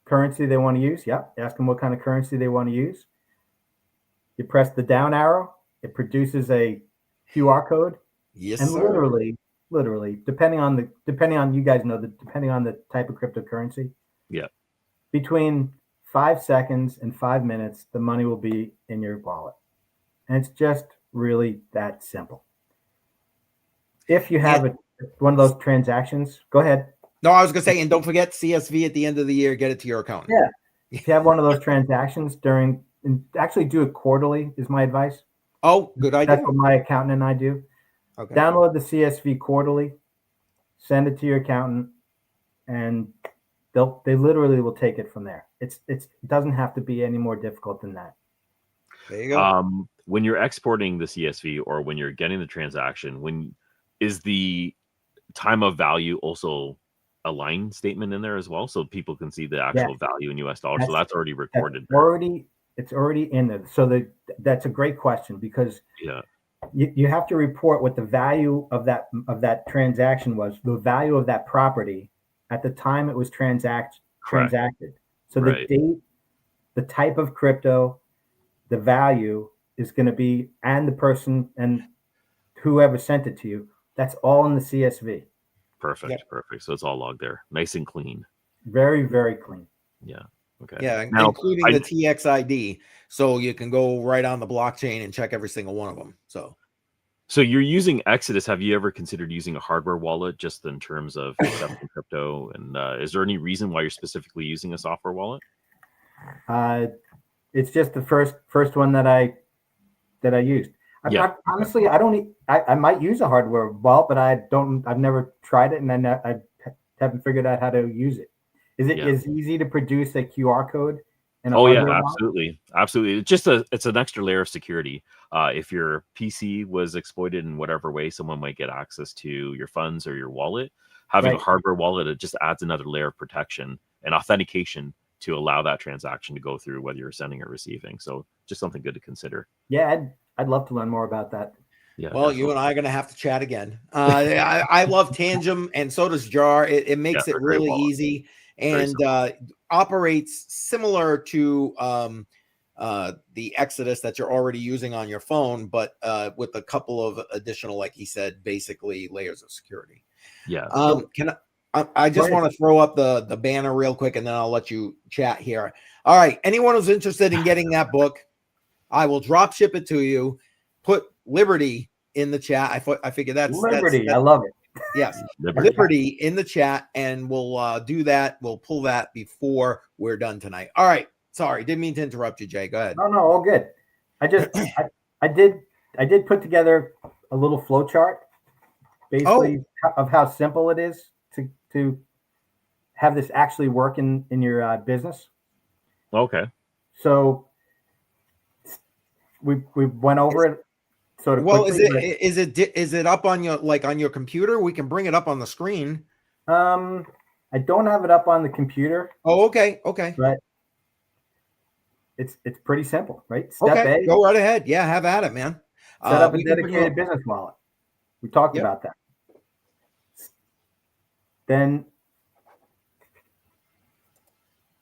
currency they want to use. Ask them what kind of currency they want to use. You press the down arrow, it produces a QR code. Yes, and sir. Literally, depending on the type of cryptocurrency. Yeah. Between 5 seconds and 5 minutes, the money will be in your wallet. And it's just really that simple. If you have one of those transactions, go ahead. No, I was going to say, and don't forget CSV at the end of the year, get it to your account. Yeah. If you have one of those transactions actually do it quarterly is my advice. Oh, good idea. That's what my accountant and I do. Okay. Download the CSV quarterly, send it to your accountant, and they literally will take it from there. It doesn't have to be any more difficult than that. There you go. When you're exporting the CSV or when you're getting the transaction, is the time of value also a line statement in there as well, so people can see the actual value in US dollars? So that's already recorded. It's already in there. So that's a great question, because you have to report what the value of that transaction was, the value of that property at the time it was transacted. So the date, the type of crypto, the value is going to be, and the person and whoever sent it to you, that's all in the CSV. Perfect. So it's all logged there, nice and clean. Very, very clean. Yeah. Okay. Yeah, now, including the TXID, so you can go right on the blockchain and check every single one of them. So you're using Exodus. Have you ever considered using a hardware wallet just in terms of accepting crypto? And is there any reason why you're specifically using a software wallet? It's just the first one that I used. Honestly, I might use a hardware wallet, but I've never tried it, and I haven't figured out how to use it. Is it as easy to produce a QR code? Absolutely. It's an extra layer of security. If your PC was exploited in whatever way, someone might get access to your funds or your wallet. Having a hardware wallet, it just adds another layer of protection and authentication to allow that transaction to go through, whether you're sending or receiving. So just something good to consider. Yeah, I'd love to learn more about that. Yeah. Well, definitely. You and I are going to have to chat again. I love Tangem, and so does Jar. It makes it really easy and operates similar to the Exodus that you're already using on your phone, but with a couple of additional, like he said, basically layers of security. Yeah. I just want to throw up the banner real quick, and then I'll let you chat here. All right. Anyone who's interested in getting that book, I will drop ship it to you. Put Liberty in the chat. I figure that's Liberty. I love it. Yes. Liberty in the chat, and we'll do that. We'll pull that before we're done tonight. All right. Sorry. Didn't mean to interrupt you, Jay. Go ahead. No, all good. I did put together a little flow chart, basically of how simple it is to have this actually work in your business. Okay. So we went over it sort of. Well, quickly, is it up on your computer? We can bring it up on the screen. I don't have it up on the computer. Oh, okay. But it's pretty simple, right? Step A. Go right ahead. Yeah, have at it, man. Set up a dedicated business wallet. We talked about that. Then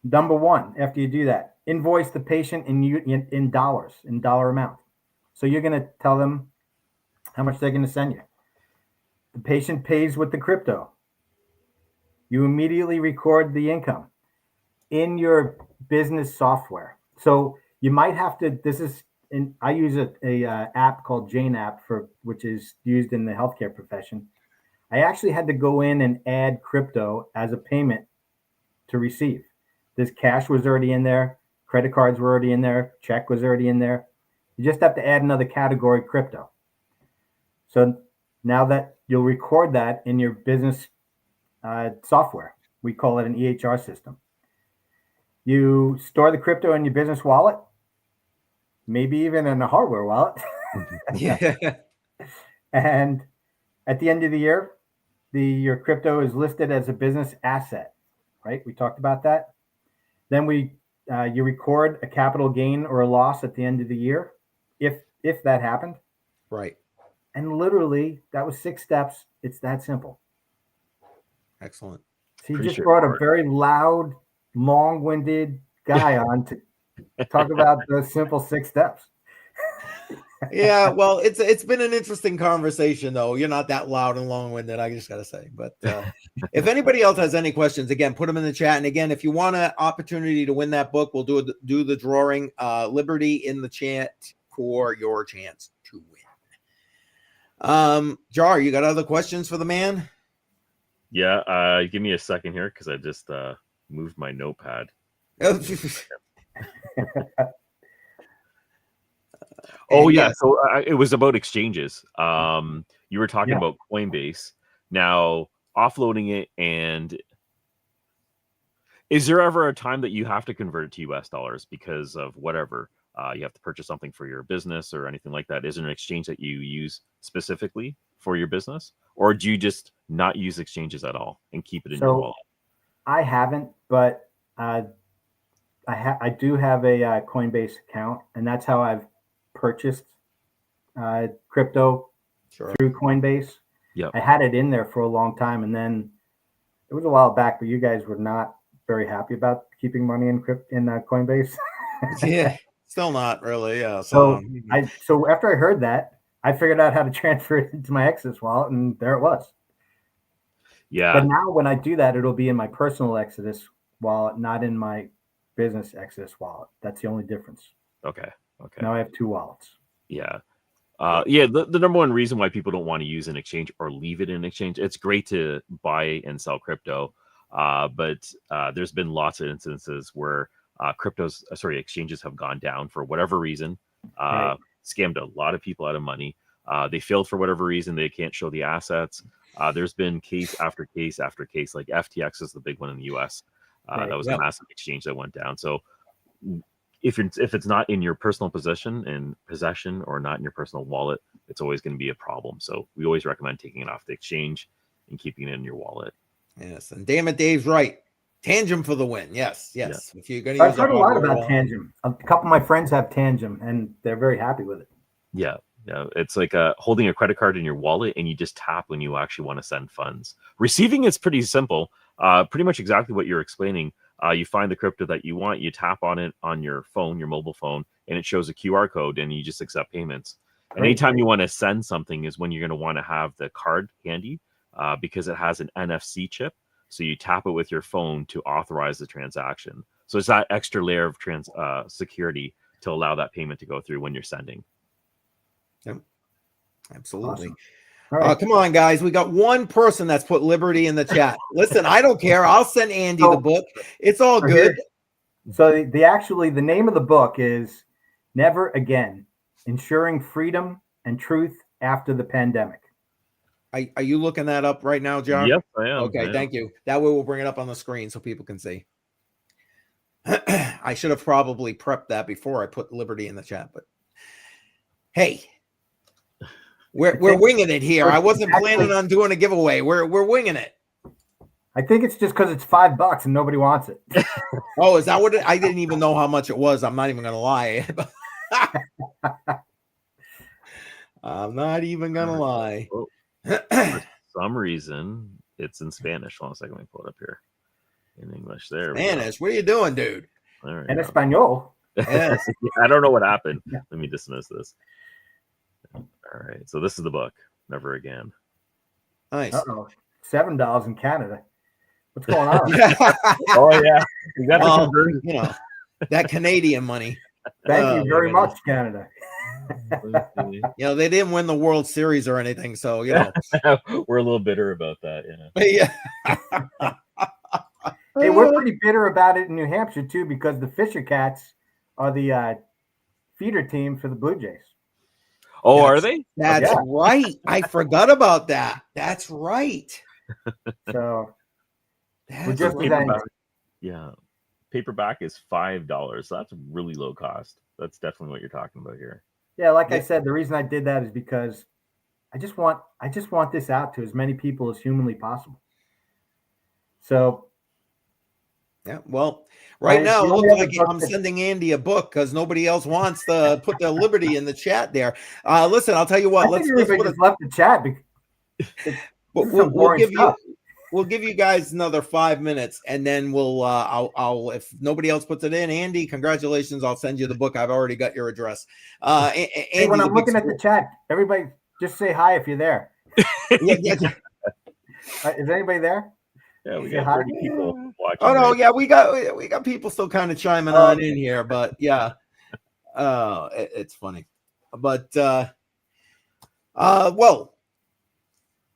number one, after you do that, invoice the patient in dollars, in dollar amount. So you're going to tell them how much they're going to send you. The patient pays with the crypto. You immediately record the income in your business software. So you might have to, I use a app called Jane app which is used in the healthcare profession. I actually had to go in and add crypto as a payment to receive. This cash was already in there. Credit cards were already in there. Check was already in there. You just have to add another category, crypto. So now that you'll record that in your business software, we call it an EHR system. You store the crypto in your business wallet, maybe even in a hardware wallet. Yeah. And at the end of the year, your crypto is listed as a business asset, right? We talked about that. Then you record a capital gain or a loss at the end of the year, if that happened. Right. And literally, that was 6 steps. It's that simple. Excellent. So you just brought a very loud, long-winded guy on to talk about those simple 6 steps. Yeah, well, it's been an interesting conversation, though. You're not that loud and long-winded, I just gotta say. But if anybody else has any questions, again, put them in the chat. And again, if you want an opportunity to win that book, we'll do the drawing. Liberty in the chat for your chance to win. Jar, you got other questions for the man? Yeah, give me a second here because I just moved my notepad. Oh yeah, yes. So it was about exchanges. You were talking about Coinbase. Now offloading it, and is there ever a time that you have to convert it to US dollars because of whatever? You have to purchase something for your business or anything like that. Is there an exchange that you use specifically for your business, or do you just not use exchanges at all and keep it in your wallet? I haven't, but I do have a Coinbase account, and that's how I've purchased crypto through Coinbase. Yeah, I had it in there for a long time, and then it was a while back, but you guys were not very happy about keeping money in Coinbase. Yeah, still not really. Yeah. So after I heard that, I figured out how to transfer it into my Exodus wallet, and there it was. Yeah. But now when I do that, it'll be in my personal Exodus wallet, not in my business Exodus wallet. That's the only difference. Okay. Now I have two wallets. Yeah. The number one reason why people don't want to use an exchange or leave it in an exchange, it's great to buy and sell crypto, but there's been lots of instances where exchanges have gone down for whatever reason, scammed a lot of people out of money. They failed for whatever reason. They can't show the assets. There's been case after case after case, like FTX is the big one in the US. That was a massive exchange that went down. So if it's not in your personal possession or not in your personal wallet, it's always going to be a problem. So we always recommend taking it off the exchange and keeping it in your wallet. Yes, and damn it, Dave's right. Tangent for the win. Yes. Yeah. If you're going to, I've heard a lot about Tangent. A couple of my friends have Tangent, and they're very happy with it. Yeah, it's like holding a credit card in your wallet, and you just tap when you actually want to send funds. Receiving it's pretty simple. Pretty much exactly what you're explaining. You find the crypto that you want, you tap on it on your phone, your mobile phone, and it shows a QR code, and you just accept payments. And anytime you want to send something is when you're going to want to have the card handy, because it has an NFC chip. So you tap it with your phone to authorize the transaction. So it's that extra layer of security to allow that payment to go through when you're sending. Yep, absolutely. Awesome. All right. Come on, guys. We got one person that's put Liberty in the chat. Listen, I don't care. I'll send Andy the book. It's all good. So the name of the book is Never Again: Ensuring Freedom and Truth After the Pandemic. Are you looking that up right now, Jar? Yep, I am. Okay, thank you. That way we'll bring it up on the screen so people can see. I should have probably prepped that before I put Liberty in the chat, but hey. We're winging it here. I wasn't planning on doing a giveaway. We're winging it. I think it's just because it's $5 and nobody wants it. Oh, is that what I didn't even know how much it was. I'm not even gonna lie. I'm not even gonna lie. For some reason, it's in Spanish. Hold on a second, let me pull it up here. In English, there. Spanish. What are you doing, dude? En español. Yes. I don't know what happened. Let me dismiss this. All right, so this is the book, Never Again. Nice. $7 in Canada. What's going on? Oh yeah, you got the that Canadian money. Thank you very much, Canada. They didn't win the World Series or anything, so we're a little bitter about that. Yeah. Hey, we're pretty bitter about it in New Hampshire too, because the Fisher Cats are the feeder team for the Blue Jays. Oh, are they? That's right. I forgot about that. That's right. So that's just paperback is $5. So that's really low cost. That's definitely what you're talking about here. Yeah, like I said, the reason I did that is because I just want this out to as many people as humanly possible. So yeah, well, right now it looks like I'm sending Andy a book because nobody else wants to put their Liberty in the chat there. Listen, I'll tell you what. Let's just left the chat. We'll give you guys another 5 minutes, and then we'll. I'll if nobody else puts it in, Andy, congratulations. I'll send you the book. I've already got your address. Andy, when I'm looking at the chat, everybody just say hi if you're there. Is anybody there? Yeah, we got 30 people watching. Oh no, yeah, we got people still kind of chiming on in here, but yeah, it's funny. But what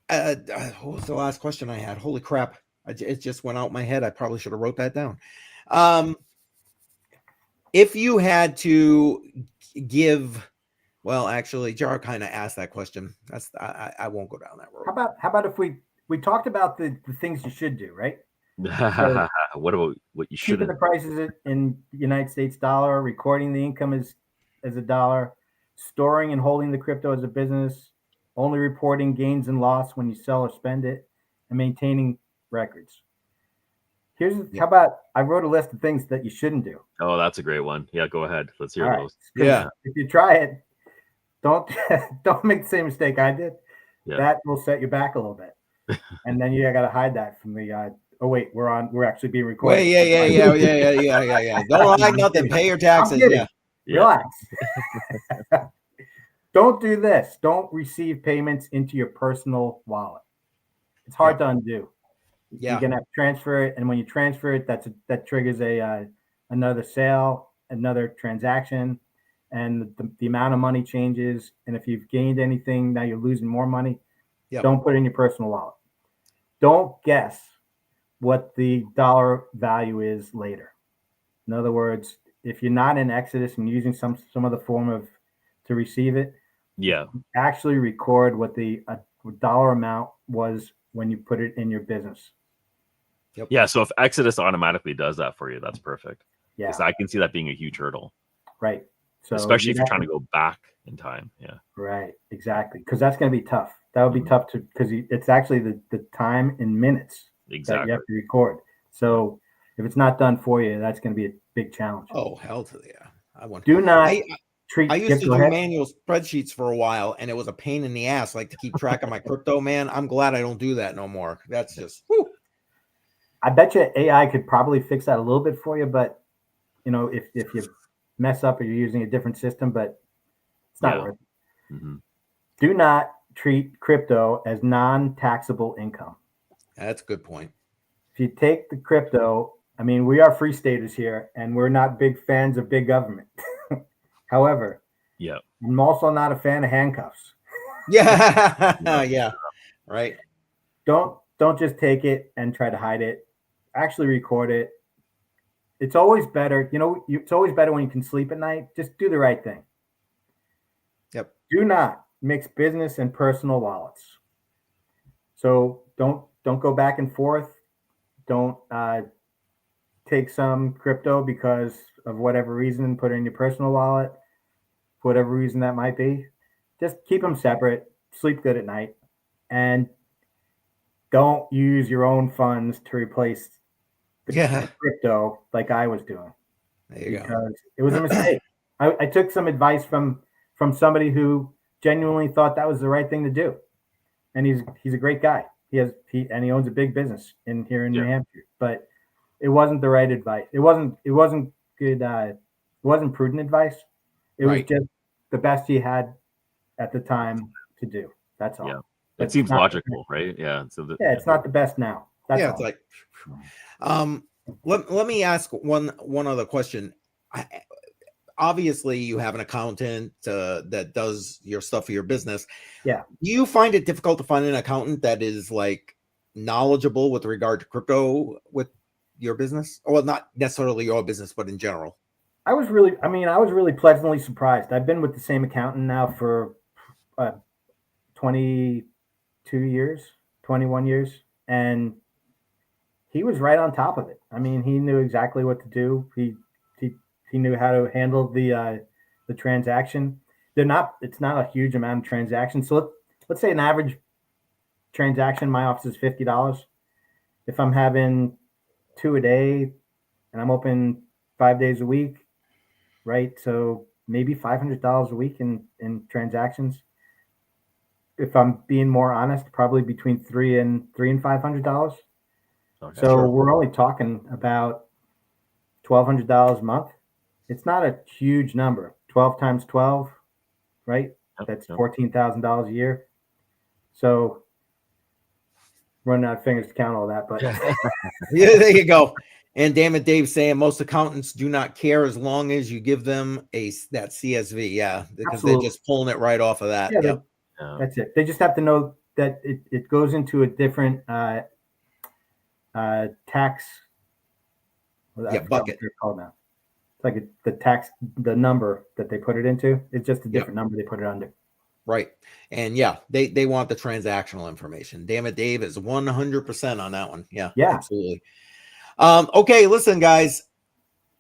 was the last question I had? Holy crap, it just went out my head. I probably should have wrote that down. If you had to give Well, actually, Jar kind of asked that question. I won't go down that road. How about if we talked about the things you should do, right? So, what about what you shouldn't? Keeping the prices in the United States dollar, recording the income as a dollar, storing and holding the crypto as a business, only reporting gains and loss when you sell or spend it, and maintaining records. How about I wrote a list of things that you shouldn't do. Oh, that's a great one. Yeah, go ahead. Let's hear those. Yeah. If you try it, don't make the same mistake I did. Yeah. That will set you back a little bit. And then you got to hide that from the oh wait, we're actually being recorded. Wait, yeah. Don't hide nothing. Pay your taxes. Yeah. Relax. Don't do this. Don't receive payments into your personal wallet. It's hard to undo. Yeah. You're gonna have to transfer it, and when you transfer it, that triggers another sale, another transaction, and the amount of money changes. And if you've gained anything, now you're losing more money. Yep. Don't put it in your personal wallet. Don't guess what the dollar value is later. In other words, if you're not in Exodus and using some other form to receive it, actually record what the dollar amount was when you put it in your business. Yep. Yeah. So if Exodus automatically does that for you, that's perfect. Yeah. Because I can see that being a huge hurdle. Right. So especially if you're trying to go back in time. Yeah. Right. Exactly. Because that's going to be tough. That would be tough because it's actually the time in minutes that you have to record. So if it's not done for you, that's going to be a big challenge. Oh, hell to the yeah. I want. Do not treat. I used to do manual spreadsheets for a while, and it was a pain in the ass, like to keep track of my crypto. Man, I'm glad I don't do that no more. That's just. Whew. I bet you AI could probably fix that a little bit for you, but if you mess up or you're using a different system, but it's not worth it. Mm-hmm. Do not treat crypto as non-taxable income. That's a good point. If you take the crypto, I mean, we are free staters here, and we're not big fans of big government. However, I'm also not a fan of handcuffs. Yeah, right. Don't just take it and try to hide it. Actually record it. It's always better. It's always better when you can sleep at night. Just do the right thing. Yep. Do not mix business and personal wallets. So don't go back and forth. Don't take some crypto because of whatever reason and put it in your personal wallet, for whatever reason that might be. Just keep them separate. Sleep good at night, and don't use your own funds to replace the crypto like I was doing. There you go. It was a mistake. I took some advice from somebody who genuinely thought that was the right thing to do, and he's a great guy. He owns a big business here in New Hampshire, but it wasn't the right advice. It wasn't good. It wasn't prudent advice. It was just the best he had at the time to do. That's all. Yeah. It seems logical, right? Yeah. So it's not the best now. That's all. It's like, let me ask one other question. Obviously, you have an accountant that does your stuff for your business. Yeah. Do you find it difficult to find an accountant that is like knowledgeable with regard to crypto with your business? Well, not necessarily your business, but in general. I was really pleasantly surprised. I've been with the same accountant now for 22 years, 21 years, and he was right on top of it. I mean, he knew exactly what to do. He knew how to handle the transaction. It's not a huge amount of transactions. So let's say an average transaction in my office is $50. If I'm having 2 a day and I'm open 5 days a week, right? So maybe $500 a week in transactions. If I'm being more honest, probably between $300 and $500. Okay, so we're only talking about $1,200 a month. It's not a huge number. 12 times 12, right? That's $14,000 a year. So running out of fingers to count all that, but yeah, there you go. And damn it, Dave's saying most accountants do not care as long as you give them that CSV. Yeah, because they're just pulling it right off of that. Yeah, that's it. They just have to know that it goes into a different tax bucket. They're called now. like the number that they put it into. It's just a different number they put it under. Right. And yeah, they want the transactional information. Damn it, Dave is 100% on that one. Yeah, absolutely. Okay, listen, guys,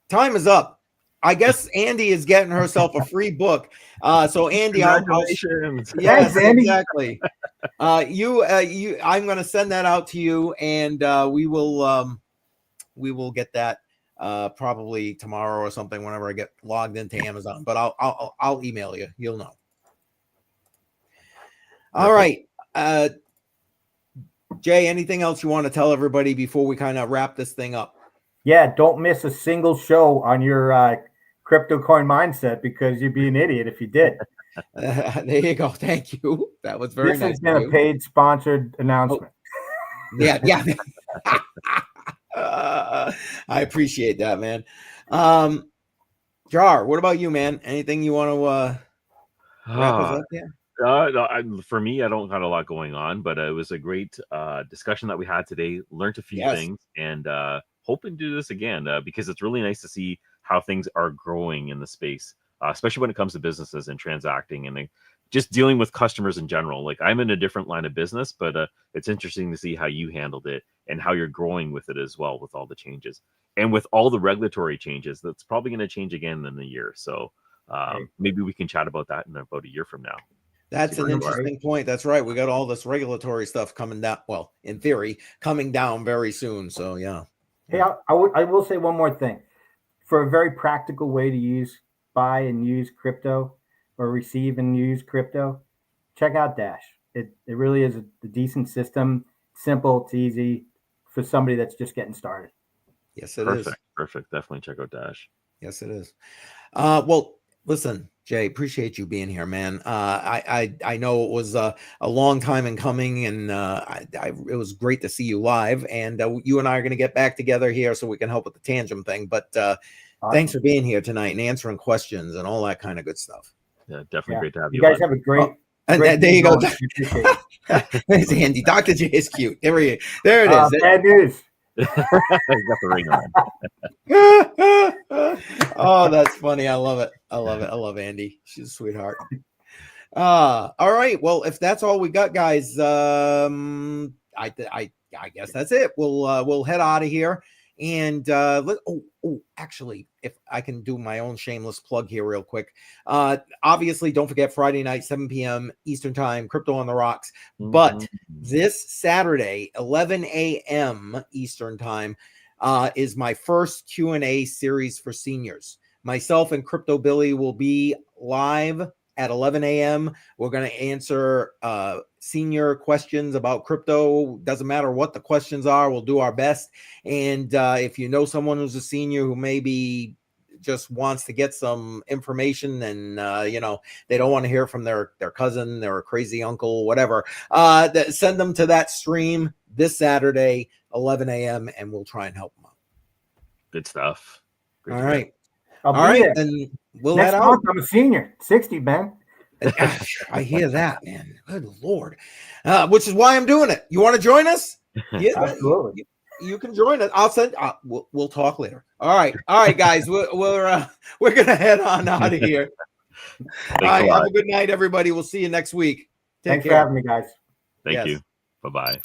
time is up. I guess Andy is getting herself a free book. So Andy, congratulations. Yes, Andy. Exactly. I'm going to send that out to you, and we will get that probably tomorrow or something whenever I get logged into Amazon. But I'll email you. You'll know. All right. Jay, anything else you want to tell everybody before we kind of wrap this thing up? Yeah, don't miss a single show on your Crypto Coin Mindset, because you'd be an idiot if you did. There you go. Thank you. That was very nice. This has been a paid sponsored announcement. Yeah. I appreciate that, man. Jar, what about you, man? Anything you want to wrap us up here? For me, I don't got a lot going on, but it was a great discussion that we had today. Learned a few things, and hoping to do this again because it's really nice to see how things are growing in the space, especially when it comes to businesses and transacting and just dealing with customers in general. Like, I'm in a different line of business, but it's interesting to see how you handled it and how you're growing with it as well, with all the changes and with all the regulatory changes. That's probably going to change again in a year. So maybe we can chat about that in about a year from now. That's an interesting point. That's right. We got all this regulatory stuff coming down. Well, in theory, coming down very soon. So, yeah. Hey, I will say one more thing. For a very practical way to buy and use crypto, or receive and use crypto, check out Dash. It really is a decent system. Simple, it's easy for somebody that's just getting started. Yes, it is. Perfect. Definitely check out Dash. Yes, it is. Well, listen, Jay, appreciate you being here, man. I know it was a long time in coming, and it was great to see you live. And you and I are going to get back together here so we can help with the Tangent thing. But awesome. Thanks for being here tonight and answering questions and all that kind of good stuff. Yeah, definitely great to have you. You guys have a great. And there you go. There's Andy. Dr. J is cute. There it is. Bad news. He's got the ring on. Oh, that's funny. I love it. I love Andy. She's a sweetheart. All right. Well, if that's all we got, guys, I guess that's it. We'll head out of here. And actually, if I can do my own shameless plug here real quick. Obviously, don't forget Friday night, 7 p.m. Eastern time, Crypto on the Rocks. But this Saturday, 11 a.m. Eastern time, is my first Q&A series for seniors. Myself and Crypto Billy will be live at 11 a.m. We're going to answer senior questions about crypto. Doesn't matter what the questions are. We'll do our best. And if you know someone who's a senior who maybe just wants to get some information and, they don't want to hear from their cousin, their crazy uncle, whatever, send them to that stream this Saturday, 11 a.m., and we'll try and help them out. Good stuff. All right. All right, then we'll next head month, out. I'm a senior, 60, man. I hear that, man. Good Lord. Which is why I'm doing it. You want to join us? Yeah, absolutely. You can join us. I'll send. We'll talk later. All right, guys. We're gonna head on out of here. All right. Have a good night, everybody. We'll see you next week. Thanks for having me, guys. Thank you. Bye-bye.